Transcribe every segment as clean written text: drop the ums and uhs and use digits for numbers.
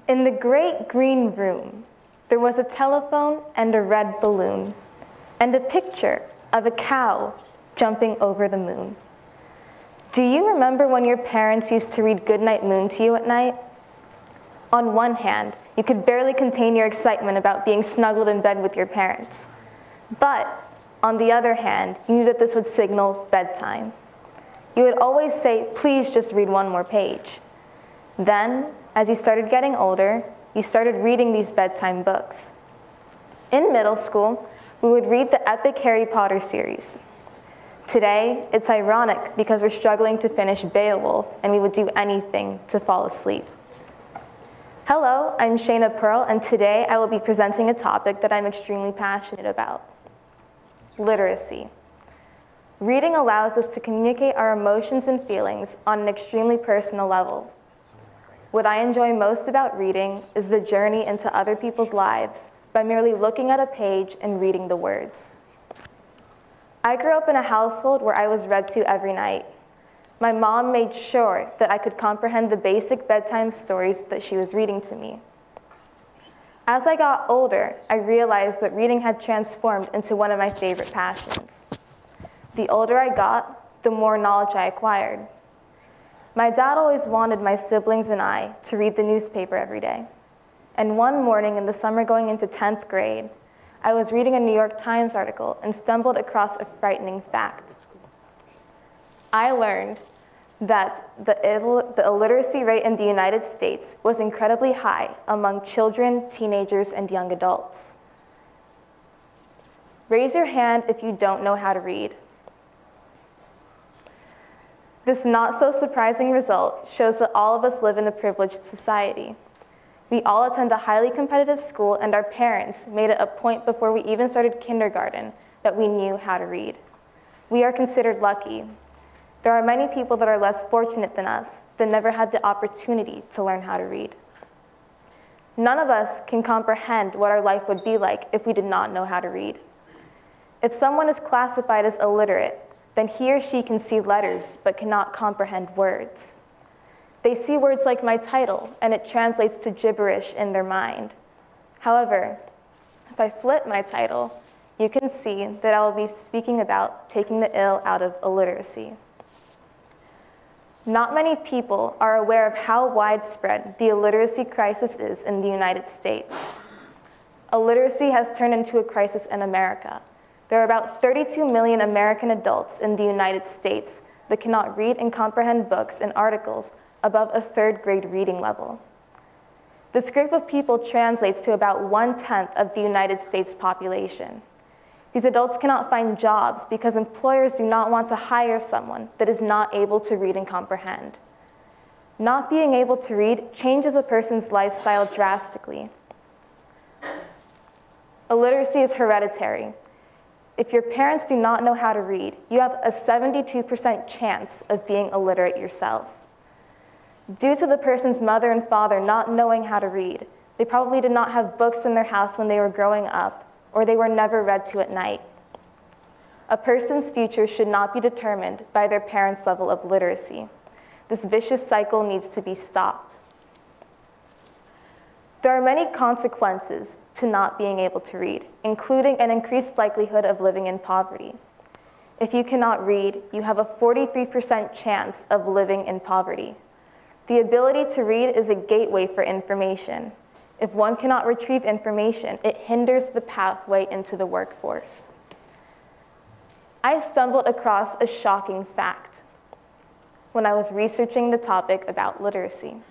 In the great green room, there was a telephone and a red balloon, and a picture of a cow jumping over the moon. Do you remember when your parents used to read Goodnight Moon to you at night? On one hand, you could barely contain your excitement about being snuggled in bed with your parents. But on the other hand, you knew that this would signal bedtime. You would always say, please just read one more page. Then, as you started getting older, you started reading these bedtime books. In middle school, we would read the epic Harry Potter series. Today, it's ironic because we're struggling to finish Beowulf, and we would do anything to fall asleep. Hello, I'm Shaina Pearl, and today I will be presenting a topic that I'm extremely passionate about: literacy. Reading allows us to communicate our emotions and feelings on an extremely personal level. What I enjoy most about reading is the journey into other people's lives by merely looking at a page and reading the words. I grew up in a household where I was read to every night. My mom made sure that I could comprehend the basic bedtime stories that she was reading to me. As I got older, I realized that reading had transformed into one of my favorite passions. The older I got, the more knowledge I acquired. My dad always wanted my siblings and I to read the newspaper every day. And one morning in the summer going into 10th grade, I was reading a New York Times article and stumbled across a frightening fact. I learned that the illiteracy rate in the United States was incredibly high among children, teenagers, and young adults. Raise your hand if you don't know how to read. This not so surprising result shows that all of us live in a privileged society. We all attend a highly competitive school, and our parents made it a point before we even started kindergarten that we knew how to read. We are considered lucky. There are many people that are less fortunate than us that never had the opportunity to learn how to read. None of us can comprehend what our life would be like if we did not know how to read. If someone is classified as illiterate, then he or she can see letters but cannot comprehend words. They see words like my title, and it translates to gibberish in their mind. However, if I flip my title, you can see that I will be speaking about taking the ill out of illiteracy. Not many people are aware of how widespread the illiteracy crisis is in the United States. Illiteracy has turned into a crisis in America. There are about 32 million American adults in the United States that cannot read and comprehend books and articles above a third grade reading level. This group of people translates to about 1/10 of the United States population. These adults cannot find jobs because employers do not want to hire someone that is not able to read and comprehend. Not being able to read changes a person's lifestyle drastically. Illiteracy is hereditary. If your parents do not know how to read, you have a 72% chance of being illiterate yourself. Due to the person's mother and father not knowing how to read, they probably did not have books in their house when they were growing up, or they were never read to at night. A person's future should not be determined by their parents' level of literacy. This vicious cycle needs to be stopped. There are many consequences to not being able to read, including an increased likelihood of living in poverty. If you cannot read, you have a 43% chance of living in poverty. The ability to read is a gateway for information. If one cannot retrieve information, it hinders the pathway into the workforce. I stumbled across a shocking fact when I was researching the topic about literacy.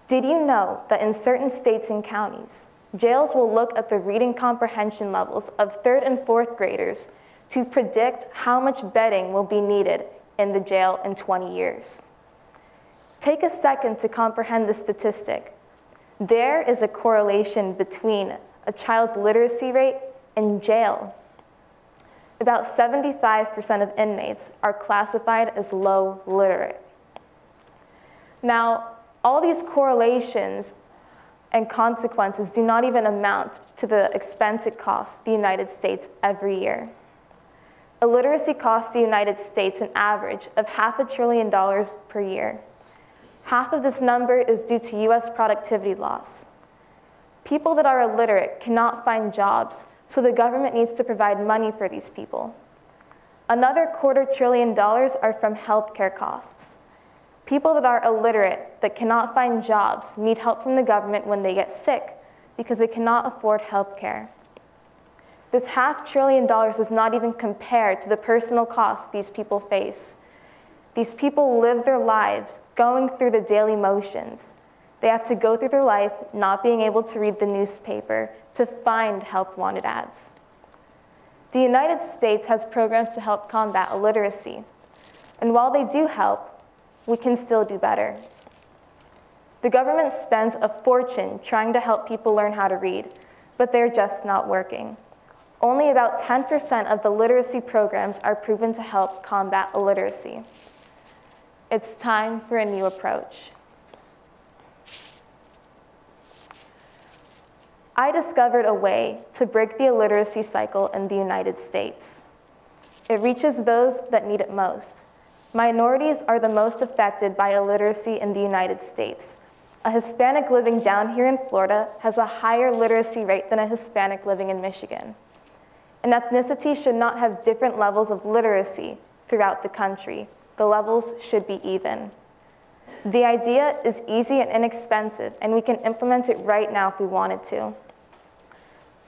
Did you know that in certain states and counties, jails will look at the reading comprehension levels of 3rd and 4th graders to predict how much bedding will be needed in the jail in 20 years? Take a second to comprehend this statistic. There is a correlation between a child's literacy rate and jail. About 75% of inmates are classified as low literate. Now, all these correlations and consequences do not even amount to the expense it costs the United States every year. Illiteracy costs the United States an average of $500 billion per year. Half of this number is due to US productivity loss. People that are illiterate cannot find jobs, so the government needs to provide money for these people. Another $250 billion are from healthcare costs. People that are illiterate that cannot find jobs need help from the government when they get sick because they cannot afford healthcare. This $500 billion does not even compare to the personal costs these people face. These people live their lives going through the daily motions. They have to go through their life not being able to read the newspaper to find help wanted ads. The United States has programs to help combat illiteracy. And while they do help, we can still do better. The government spends a fortune trying to help people learn how to read, but they're just not working. Only about 10% of the literacy programs are proven to help combat illiteracy. It's time for a new approach. I discovered a way to break the illiteracy cycle in the United States. It reaches those that need it most. Minorities are the most affected by illiteracy in the United States. A Hispanic living down here in Florida has a higher literacy rate than a Hispanic living in Michigan. An ethnicity should not have different levels of literacy throughout the country. The levels should be even. The idea is easy and inexpensive, and we can implement it right now if we wanted to.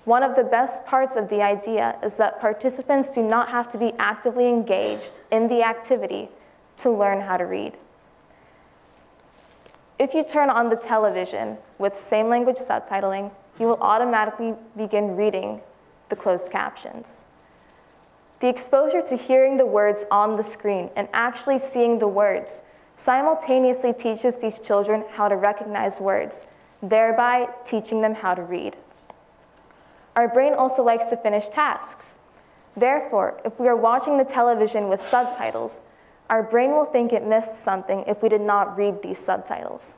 One of the best parts of the idea is that participants do not have to be actively engaged in the activity to learn how to read. If you turn on the television with same language subtitling, you will automatically begin reading the closed captions. The exposure to hearing the words on the screen and actually seeing the words simultaneously teaches these children how to recognize words, thereby teaching them how to read. Our brain also likes to finish tasks. Therefore, if we are watching the television with subtitles, our brain will think it missed something if we did not read these subtitles.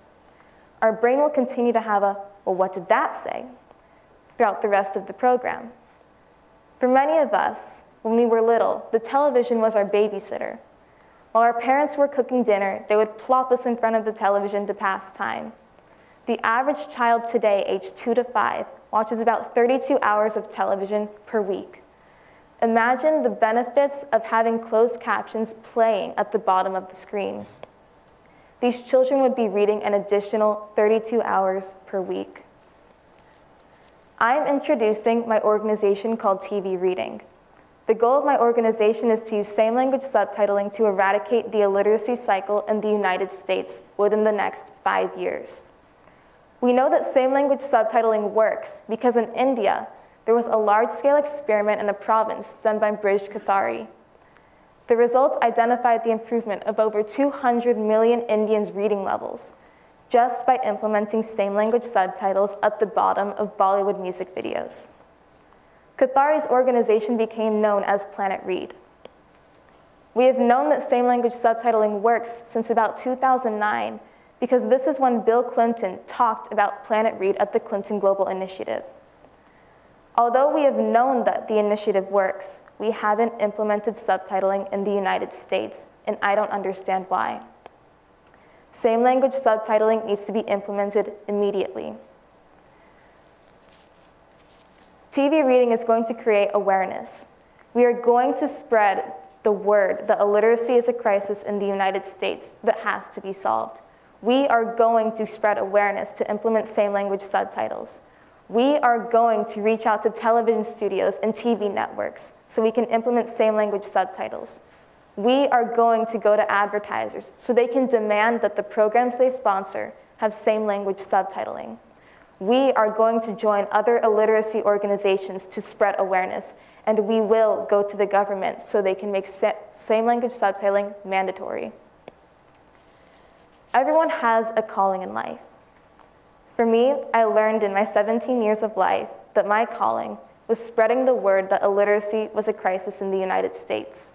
Our brain will continue to have a, well, what did that say? Throughout the rest of the program. For many of us, when we were little, the television was our babysitter. While our parents were cooking dinner, they would plop us in front of the television to pass time. The average child today, aged 2 to 5, watches about 32 hours of television per week. Imagine the benefits of having closed captions playing at the bottom of the screen. These children would be reading an additional 32 hours per week. I'm introducing my organization called TV Reading. The goal of my organization is to use same language subtitling to eradicate the illiteracy cycle in the United States within the next 5 years. We know that same language subtitling works because in India, there was a large-scale experiment in a province done by British Kathari. The results identified the improvement of over 200 million Indians' reading levels just by implementing same language subtitles at the bottom of Bollywood music videos. Kathari's organization became known as Planet Read. We have known that same language subtitling works since about 2009 because this is when Bill Clinton talked about Planet Read at the Clinton Global Initiative. Although we have known that the initiative works, we haven't implemented subtitling in the United States, and I don't understand why. Same language subtitling needs to be implemented immediately. TV Reading is going to create awareness. We are going to spread the word that illiteracy is a crisis in the United States that has to be solved. We are going to spread awareness to implement same language subtitles. We are going to reach out to television studios and TV networks so we can implement same language subtitles. We are going to go to advertisers so they can demand that the programs they sponsor have same language subtitling. We are going to join other illiteracy organizations to spread awareness, and we will go to the government so they can make same language subtitling mandatory. Everyone has a calling in life. For me, I learned in my 17 years of life that my calling was spreading the word that illiteracy was a crisis in the United States.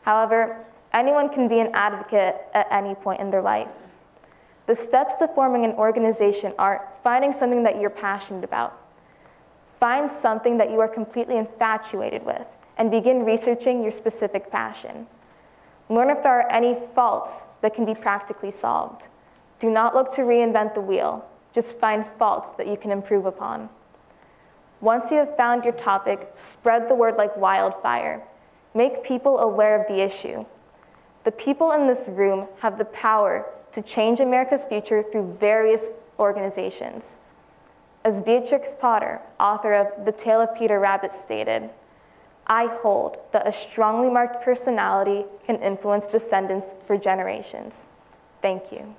However, anyone can be an advocate at any point in their life. The steps to forming an organization are finding something that you're passionate about. Find something that you are completely infatuated with and begin researching your specific passion. Learn if there are any faults that can be practically solved. Do not look to reinvent the wheel. Just find faults that you can improve upon. Once you have found your topic, spread the word like wildfire. Make people aware of the issue. The people in this room have the power to change America's future through various organizations. As Beatrix Potter, author of The Tale of Peter Rabbit, stated, I hold that a strongly marked personality can influence descendants for generations. Thank you.